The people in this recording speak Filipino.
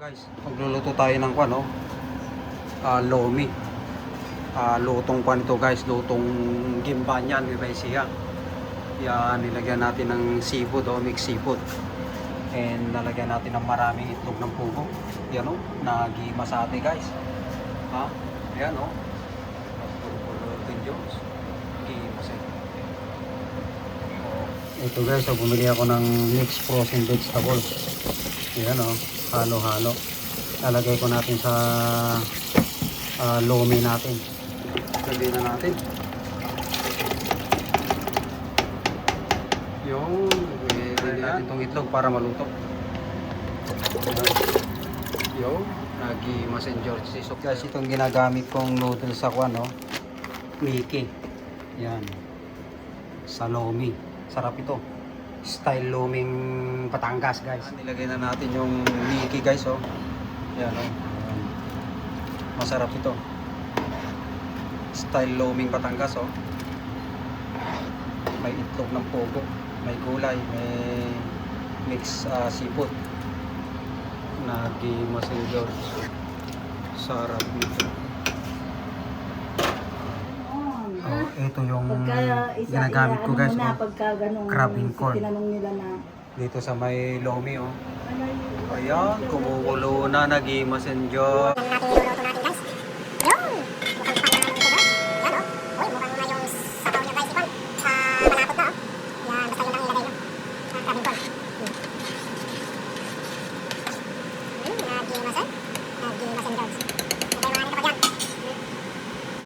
Guys, magluluto tayo ng ano, lomi. Lutong kwan ito guys, lutong gimbanyan, may siya. Yan, nilagyan natin ng seafood o mixed seafood. And nalagyan natin ng maraming itlog ng pugo. Yan o, nagima sa atin guys. Ha? Yan o. Pulutin Diyos. Gima sa ito guys, so bumili ako ng mixed frozen vegetables. Yan o, halo-halo. Lalagay ko natin sa lomi natin. Lagyan na natin. Yung lagyan natin itong itlog para maluto. Yung nagima St. George. So guys, itong ginagamit kong noodles sa kwan, no? Mickey. Yan. Sa lomi. Sarap ito. Style loming Batangas guys. Nilagay na natin yung Mickey guys, oh. Yan, oh. Masarap ito. Style loming Batangas, oh. May itlog ng pogo, may gulay, may mixed seafood. Nagima St. George. Sarap nito. Ito yung ginagamit ko guys, crabbing corn. Nila na Dito sa may lomi, oh. Ayan, kumukulo na, nagima St. George.